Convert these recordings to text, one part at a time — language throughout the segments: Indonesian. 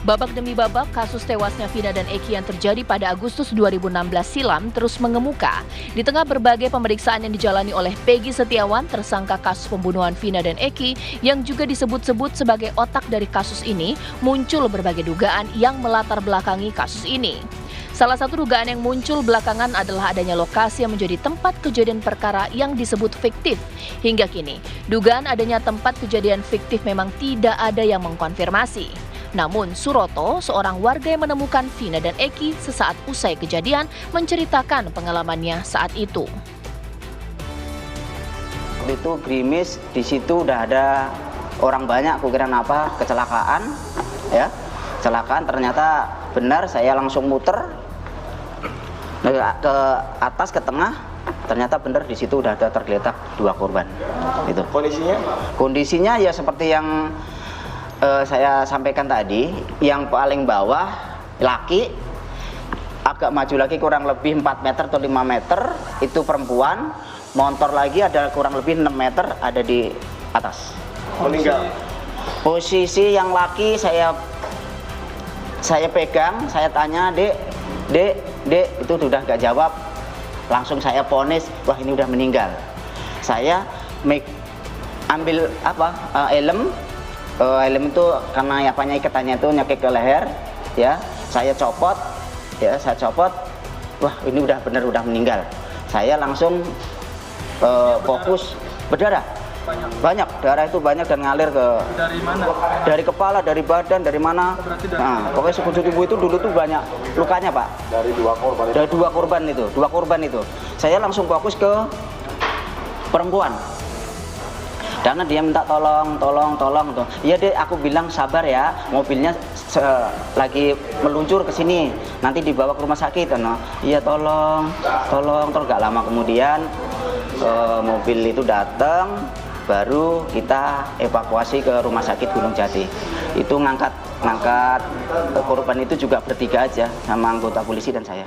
Babak demi babak, kasus tewasnya Vina dan Eki yang terjadi pada Agustus 2016 silam terus mengemuka. Di tengah berbagai pemeriksaan yang dijalani oleh Peggy Setiawan, tersangka kasus pembunuhan Vina dan Eki, yang juga disebut-sebut sebagai otak dari kasus ini, muncul berbagai dugaan yang melatar belakangi kasus ini. Salah satu dugaan yang muncul belakangan adalah adanya lokasi yang menjadi tempat kejadian perkara yang disebut fiktif. Hingga kini, dugaan adanya tempat kejadian fiktif memang tidak ada yang mengkonfirmasi. Namun Suroto, seorang warga yang menemukan Vina dan Eki sesaat usai kejadian, menceritakan pengalamannya saat itu. Itu gerimis, di situ udah ada orang banyak, kukira apa, kecelakaan, ya. Kecelakaan ternyata benar, saya langsung muter ke atas, ke tengah, ternyata benar di situ udah ada tergeletak 2 korban. Itu. Kondisinya ya seperti yang saya sampaikan tadi, yang paling bawah laki, agak maju lagi kurang lebih 4 meter atau 5 meter, itu perempuan, motor lagi ada kurang lebih 6 meter ada di atas. Meninggal. Posisi yang laki saya pegang, saya tanya, dek, itu sudah gak jawab, langsung saya vonis, wah ini udah meninggal. Saya ambil helm itu karena apanya ikatannya itu nyakit ke leher, ya saya copot, wah ini udah benar udah meninggal. Saya langsung fokus berdarah, banyak darah itu banyak dan ngalir ke Dari mana? dari kepala, dari badan, dari mana. Nah, pokoknya sekujur tubuh itu dulu tuh banyak lukanya, Pak. Dari 2 korban. Dari 2 korban itu. Saya langsung fokus ke perempuan. Karena dia minta tolong tuh. Iya deh, aku bilang sabar ya, mobilnya lagi meluncur ke sini, nanti dibawa ke rumah sakit. No. Iya tolong. Gak lama kemudian mobil itu datang, baru kita evakuasi ke rumah sakit Gunung Jati. Itu ngangkat korban itu juga bertiga aja, sama anggota polisi dan saya.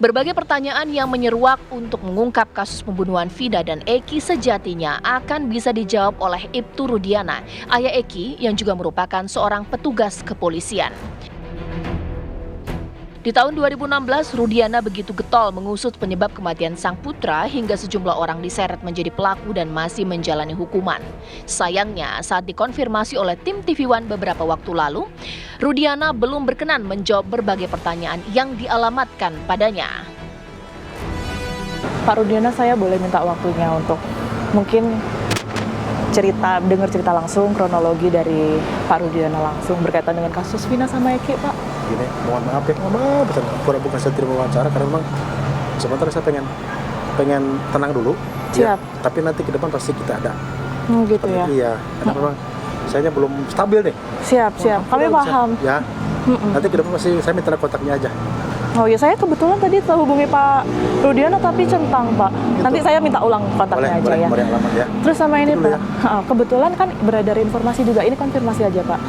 Berbagai pertanyaan yang menyeruak untuk mengungkap kasus pembunuhan Vina dan Eki sejatinya akan bisa dijawab oleh Ibtu Rudiana, ayah Eki yang juga merupakan seorang petugas kepolisian. Di tahun 2016, Rudiana begitu getol mengusut penyebab kematian sang putra hingga sejumlah orang diseret menjadi pelaku dan masih menjalani hukuman. Sayangnya, saat dikonfirmasi oleh tim TV One beberapa waktu lalu, Rudiana belum berkenan menjawab berbagai pertanyaan yang dialamatkan padanya. Pak Rudiana, saya boleh minta waktunya untuk mungkin dengar cerita langsung kronologi dari Pak Rudiana langsung berkaitan dengan kasus Vina sama Eki, Pak. Gini, mohon maaf ya, pura-pura saya terima wawancara karena memang sementara saya pengen tenang dulu. Siap. Ya, tapi nanti ke depan pasti kita ada. Gitu ya. Iya, karena memang saya belum stabil nih. Siap. Kami paham. Ya. Nanti ke depan pasti saya minta kontaknya aja. Oh ya, saya kebetulan tadi hubungi Pak Rudiana tapi centang, Pak. Gitu. Nanti saya minta ulang kontaknya aja boleh, alamat ya. Terus sama ini, Dulu Pak. Kebetulan kan beredar informasi juga, ini konfirmasi aja, Pak.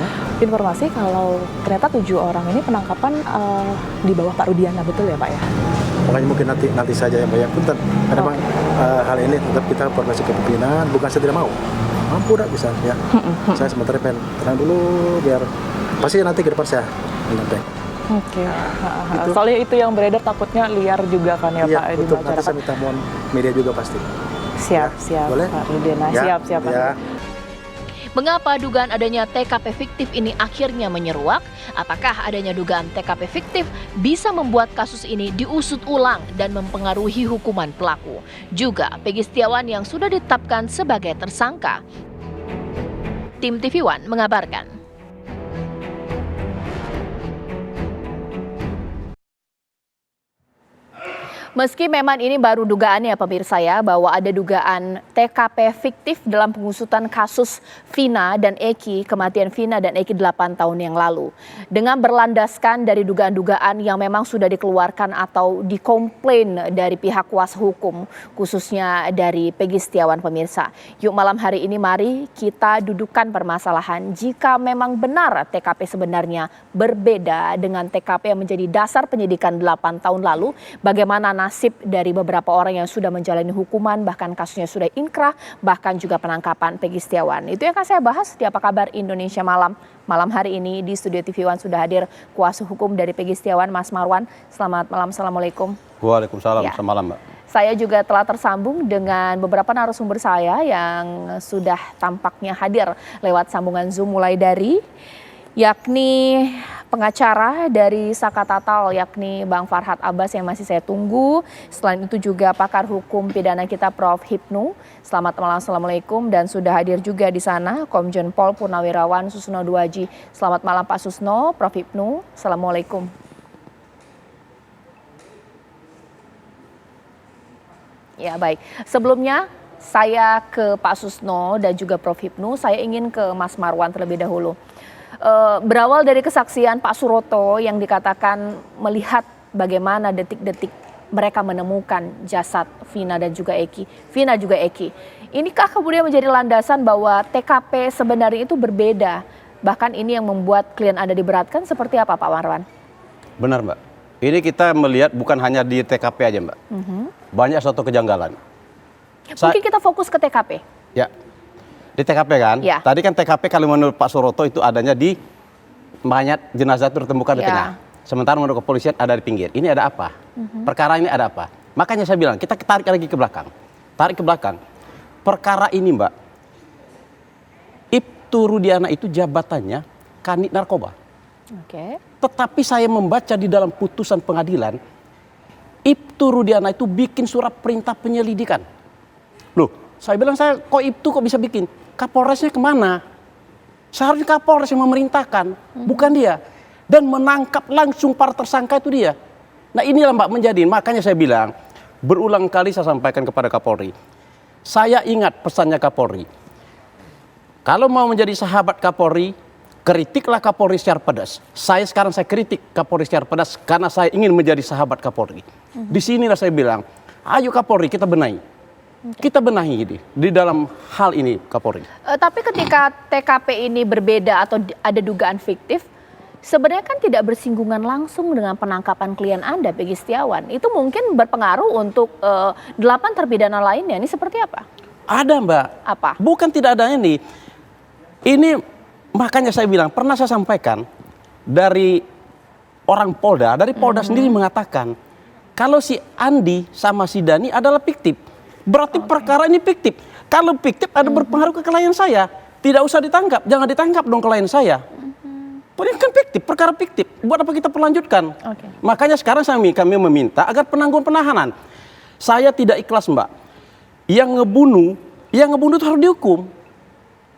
Informasi kalau ternyata 7 orang ini penangkapan di bawah Pak Rudiana, betul ya, Pak ya? Makanya mungkin nanti saja yang banyak punten. Karena memang hal ini tetap kita formasi kepemimpinan, bukan saya tidak mau. Mampu dah bisa ya. Saya sementara pengen tenang dulu biar pasti nanti ke depan saya menyampaikan. Oke. Soalnya itu yang beredar takutnya liar juga kan ya, Pak, di betul. masyarakat. Nanti saya minta mohon media juga pasti. Siap, boleh? Pak Rudiana. Ya, Siap, Pak. ya. Mengapa dugaan adanya TKP fiktif ini akhirnya menyeruak? Apakah adanya dugaan TKP fiktif bisa membuat kasus ini diusut ulang dan mempengaruhi hukuman pelaku? Juga Peggy Setiawan yang sudah ditetapkan sebagai tersangka. Tim TV One mengabarkan. Meski memang ini baru dugaannya pemirsa ya, bahwa ada dugaan TKP fiktif dalam pengusutan kasus Vina dan Eki, kematian Vina dan Eki 8 tahun yang lalu. Dengan berlandaskan dari dugaan-dugaan yang memang sudah dikeluarkan atau dikomplain dari pihak kuasa hukum, khususnya dari Peggy Setiawan pemirsa. Yuk malam hari ini mari kita dudukkan permasalahan jika memang benar TKP sebenarnya berbeda dengan TKP yang menjadi dasar penyidikan 8 tahun lalu, bagaimana nasib dari beberapa orang yang sudah menjalani hukuman, bahkan kasusnya sudah inkrah, bahkan juga penangkapan Peggy Setiawan. Itu yang akan saya bahas di Apa Kabar Indonesia Malam. Malam hari ini di Studio TV One sudah hadir kuasa hukum dari Peggy Setiawan, Mas Marwan. Selamat malam, Assalamualaikum. Waalaikumsalam, Ya. selamat malam Mbak. Saya juga telah tersambung dengan beberapa narasumber saya yang sudah tampaknya hadir lewat sambungan Zoom, mulai dari yakni pengacara dari Saka Tatal, yakni Bang Farhad Abbas yang masih saya tunggu. Selain itu juga pakar hukum pidana kita Prof. Hipnu. Selamat malam, Assalamualaikum. Dan sudah hadir juga di sana Komjen Pol Purnawirawan Susno Duaji. Selamat malam Pak Susno, Prof. Hipnu. Assalamualaikum. Ya baik, sebelumnya saya ke Pak Susno dan juga Prof. Hipnu, saya ingin ke Mas Marwan terlebih dahulu. Berawal dari kesaksian Pak Suroto yang dikatakan melihat bagaimana detik-detik mereka menemukan jasad Vina dan juga Eki. Vina juga Eki. Inikah kemudian menjadi landasan bahwa TKP sebenarnya itu berbeda? Bahkan ini yang membuat klien Anda diberatkan, seperti apa Pak Marwan? Benar Mbak. Ini kita melihat bukan hanya di TKP aja Mbak. Banyak suatu kejanggalan. Mungkin kita fokus ke TKP. Ya, di TKP kan. Ya. Tadi kan TKP kalau menurut Pak Suroto itu adanya di mayat jenazah itu ditemukan di Ya. tengah. Sementara menurut kepolisian ada di pinggir. Ini ada apa? Perkara ini ada apa? Makanya saya bilang kita tarik lagi ke belakang. Tarik ke belakang. Perkara ini Mbak, Ibtu Rudiana itu jabatannya Kanit Narkoba. Oke. Tetapi saya membaca di dalam putusan pengadilan, Ibtu Rudiana itu bikin surat perintah penyelidikan. Loh, saya bilang kok Ibtu kok bisa bikin? Kapolresnya kemana? Seharusnya Kapolres yang memerintahkan, bukan dia. Dan menangkap langsung para tersangka itu dia. Nah inilah Mbak menjadi, makanya saya bilang, berulang kali saya sampaikan kepada Kapolri. Saya ingat pesannya Kapolri. Kalau mau menjadi sahabat Kapolri, kritiklah Kapolri secara pedas. Saya kritik Kapolri secara pedas karena saya ingin menjadi sahabat Kapolri. Di sinilah saya bilang, ayo Kapolri kita benahi. Kita benahi ini di dalam hal ini Kapolri. Tapi ketika TKP ini berbeda atau ada dugaan fiktif, sebenarnya kan tidak bersinggungan langsung dengan penangkapan klien Anda, Peggy Setiawan. Itu mungkin berpengaruh untuk 8 terpidana lainnya. Ini seperti apa? Ada Mbak. Apa? Bukan tidak ada ini. Ini makanya saya bilang, pernah saya sampaikan dari orang Polda, dari Polda sendiri mengatakan, kalau si Andi sama si Dani adalah fiktif. Berarti perkara ini fiktif. Kalau fiktif ada berpengaruh ke klien saya. Tidak usah ditangkap, jangan ditangkap dong klien saya. Ini kan fiktif, perkara fiktif. Buat apa kita perlanjutkan? Oke. Makanya sekarang kami meminta agar penangguhan penahanan. Saya tidak ikhlas Mbak. Yang ngebunuh itu harus dihukum.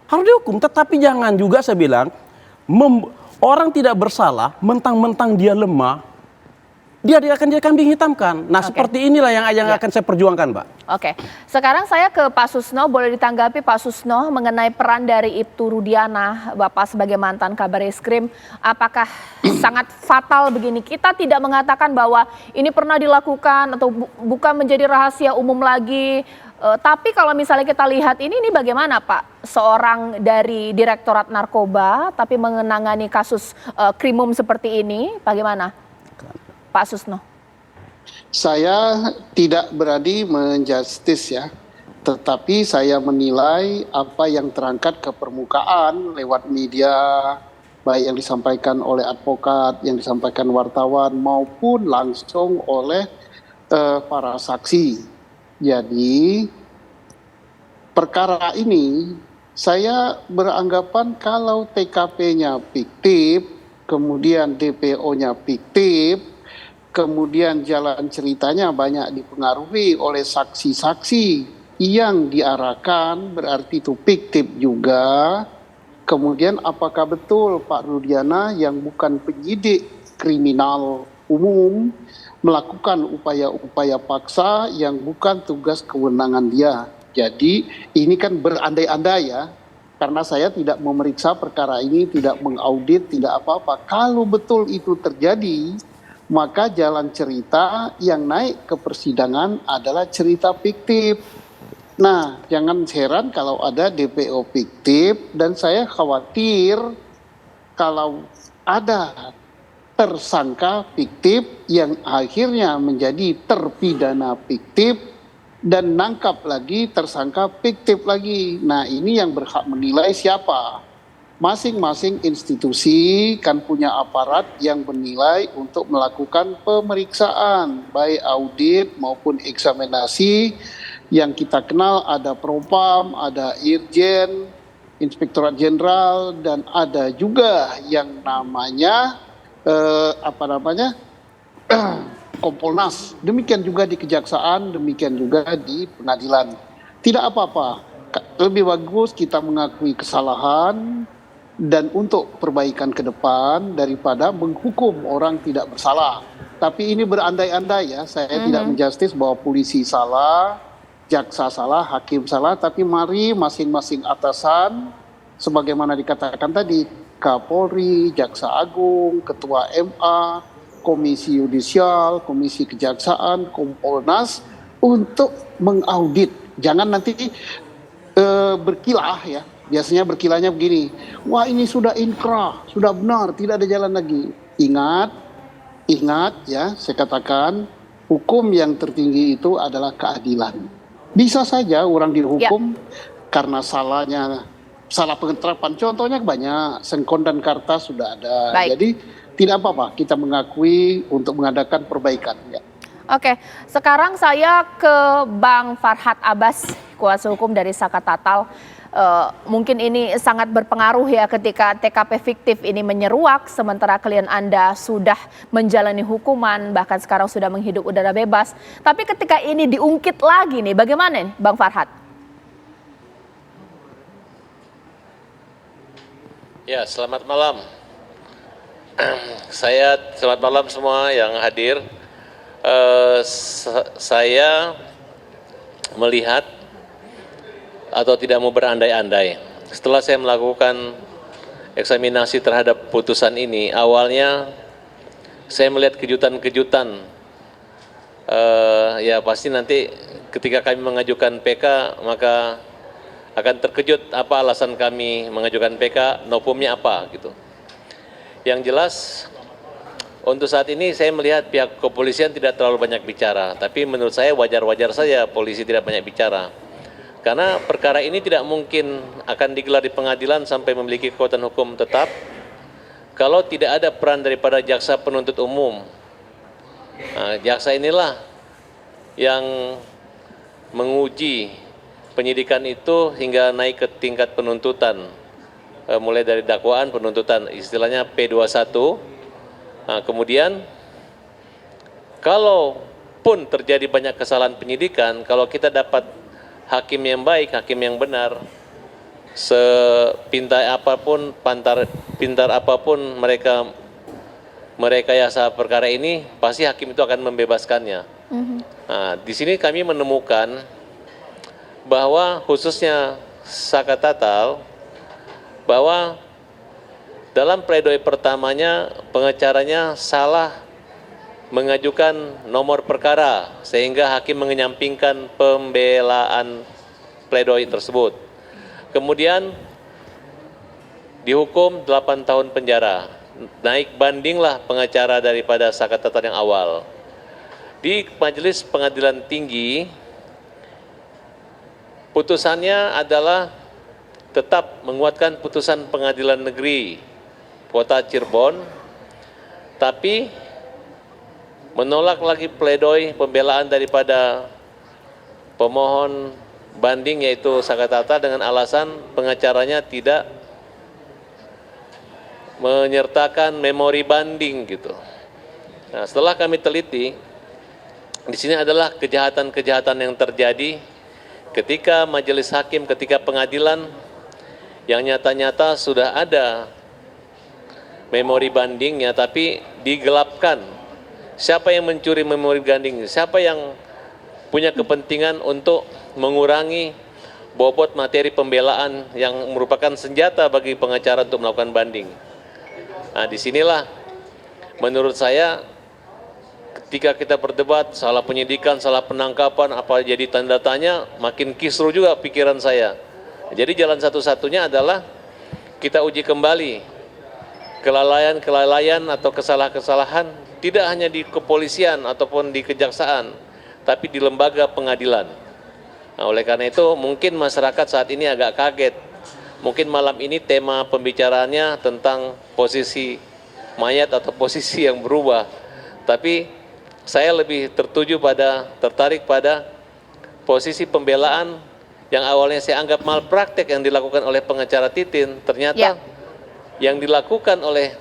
Harus dihukum, tetapi jangan juga saya bilang, orang tidak bersalah, mentang-mentang dia lemah, dia akan jadi kambing hitamkan. Nah seperti inilah yang akan saya perjuangkan Mbak. Oke, sekarang saya ke Pak Susno, boleh ditanggapi Pak Susno mengenai peran dari Ibtu Rudiana, Bapak sebagai mantan Kabar Eskrim, apakah sangat fatal begini? Kita tidak mengatakan bahwa ini pernah dilakukan atau bukan menjadi rahasia umum lagi, tapi kalau misalnya kita lihat ini bagaimana Pak? Seorang dari Direktorat Narkoba tapi mengenangani kasus krimum seperti ini, bagaimana Pak Susno? Saya tidak berani menjustis ya, tetapi saya menilai apa yang terangkat ke permukaan lewat media, baik yang disampaikan oleh advokat, yang disampaikan wartawan, maupun langsung oleh para saksi. Jadi perkara ini saya beranggapan kalau TKP-nya fiktif, kemudian DPO-nya fiktif, kemudian jalan ceritanya banyak dipengaruhi oleh saksi-saksi yang diarahkan, berarti itu fiktif juga. Kemudian apakah betul Pak Rudiana yang bukan penyidik kriminal umum melakukan upaya-upaya paksa yang bukan tugas kewenangan dia. Jadi ini kan berandai-andai ya, karena saya tidak memeriksa perkara ini, tidak mengaudit, tidak apa-apa. Kalau betul itu terjadi, maka jalan cerita yang naik ke persidangan adalah cerita fiktif. Nah, jangan heran kalau ada DPO fiktif, dan saya khawatir kalau ada tersangka fiktif yang akhirnya menjadi terpidana fiktif dan nangkap lagi tersangka fiktif lagi. Nah, ini yang berhak menilai siapa? Masing-masing institusi kan punya aparat yang menilai untuk melakukan pemeriksaan, baik audit maupun eksaminasi. Yang kita kenal ada Propam, ada Irjen, Inspektorat Jenderal, dan ada juga yang namanya Kompolnas. Demikian juga di Kejaksaan, demikian juga di pengadilan. Tidak apa-apa, lebih bagus kita mengakui kesalahan dan untuk perbaikan ke depan daripada menghukum orang tidak bersalah. Tapi ini berandai-andai ya, saya tidak menjustis bahwa polisi salah, jaksa salah, hakim salah, tapi mari masing-masing atasan, sebagaimana dikatakan tadi, Kapolri, Jaksa Agung, Ketua MA, Komisi Yudisial, Komisi Kejaksaan, Kompolnas untuk mengaudit. Jangan nanti berkilah ya. Biasanya berkilahnya begini, wah ini sudah inkrah, sudah benar, tidak ada jalan lagi. Ingat ya, saya katakan hukum yang tertinggi itu adalah keadilan. Bisa saja orang dihukum karena salah pengeterapan. Contohnya banyak, Sengkon dan Karta sudah ada. Baik. Jadi tidak apa-apa, kita mengakui untuk mengadakan perbaikan. Ya. Oke, sekarang saya ke Bang Farhad Abbas, kuasa hukum dari Saka Tatal. Mungkin ini sangat berpengaruh ya ketika TKP fiktif ini menyeruak, sementara klien Anda sudah menjalani hukuman, bahkan sekarang sudah menghirup udara bebas. Tapi ketika ini diungkit lagi nih, bagaimana nih Bang Farhad? Ya, selamat malam. Selamat malam semua yang hadir. Saya melihat atau tidak mau berandai-andai. Setelah saya melakukan eksaminasi terhadap putusan ini, awalnya saya melihat kejutan-kejutan. Ya pasti nanti ketika kami mengajukan PK, maka akan terkejut apa alasan kami mengajukan PK, novumnya apa gitu. Yang jelas untuk saat ini saya melihat pihak kepolisian tidak terlalu banyak bicara, tapi menurut saya wajar-wajar saja polisi tidak banyak bicara. Karena perkara ini tidak mungkin akan digelar di pengadilan sampai memiliki kekuatan hukum tetap kalau tidak ada peran daripada jaksa penuntut umum. Nah, jaksa inilah yang menguji penyidikan itu hingga naik ke tingkat penuntutan, mulai dari dakwaan, penuntutan, istilahnya P21. Nah, kemudian kalaupun terjadi banyak kesalahan penyidikan, kalau kita dapat hakim yang baik, hakim yang benar, sepintar apapun, pintar apapun mereka merekayasa perkara ini, pasti hakim itu akan membebaskannya. Nah, di sini kami menemukan bahwa khususnya Saka Tatal, bahwa dalam pledoi pertamanya pengacaranya salah mengajukan nomor perkara sehingga hakim menyampingkan pembelaan pledoi tersebut. Kemudian dihukum 8 tahun penjara. Naik bandinglah pengacara daripada Saka Tatal yang awal. Di Majelis Pengadilan Tinggi, putusannya adalah tetap menguatkan putusan Pengadilan Negeri Kota Cirebon, tapi menolak lagi pledoi pembelaan daripada pemohon banding yaitu Saka Tatal dengan alasan pengacaranya tidak menyertakan memori banding gitu. Nah, setelah kami teliti, di sini adalah kejahatan-kejahatan yang terjadi ketika majelis hakim, ketika pengadilan yang nyata-nyata sudah ada memori bandingnya tapi digelapkan. Siapa yang mencuri memori banding? Siapa yang punya kepentingan untuk mengurangi bobot materi pembelaan yang merupakan senjata bagi pengacara untuk melakukan banding? Nah, disinilah menurut saya ketika kita berdebat salah penyidikan, salah penangkapan, apa jadi tanda tanya, makin kisruh juga pikiran saya. Jadi jalan satu-satunya adalah kita uji kembali kelalaian atau kesalahan-kesalahan tidak hanya di kepolisian ataupun di kejaksaan, tapi di lembaga pengadilan. Nah, oleh karena itu mungkin masyarakat saat ini agak kaget. Mungkin malam ini tema pembicaraannya tentang posisi mayat atau posisi yang berubah. Tapi saya lebih tertarik pada posisi pembelaan yang awalnya saya anggap malpraktek yang dilakukan oleh pengacara Titin, ternyata yang dilakukan oleh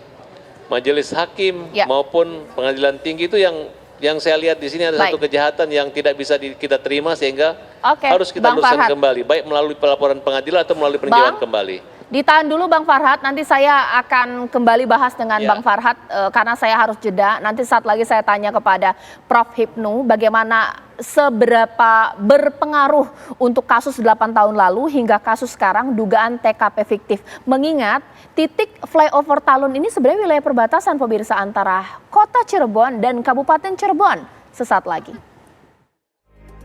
majelis hakim maupun pengadilan tinggi itu yang saya lihat di sini ada satu kejahatan yang tidak bisa kita terima sehingga harus kita luruskan kembali, baik melalui pelaporan pengadilan atau melalui peninjauan kembali. Ditahan dulu Bang Farhad, nanti saya akan kembali bahas dengan Bang Farhad karena saya harus jeda. Nanti saat lagi saya tanya kepada Prof. Hipnu bagaimana seberapa berpengaruh untuk kasus 8 tahun lalu hingga kasus sekarang dugaan TKP fiktif. Mengingat titik flyover Talun ini sebenarnya wilayah perbatasan pemirsa antara kota Cirebon dan Kabupaten Cirebon. Sesaat lagi.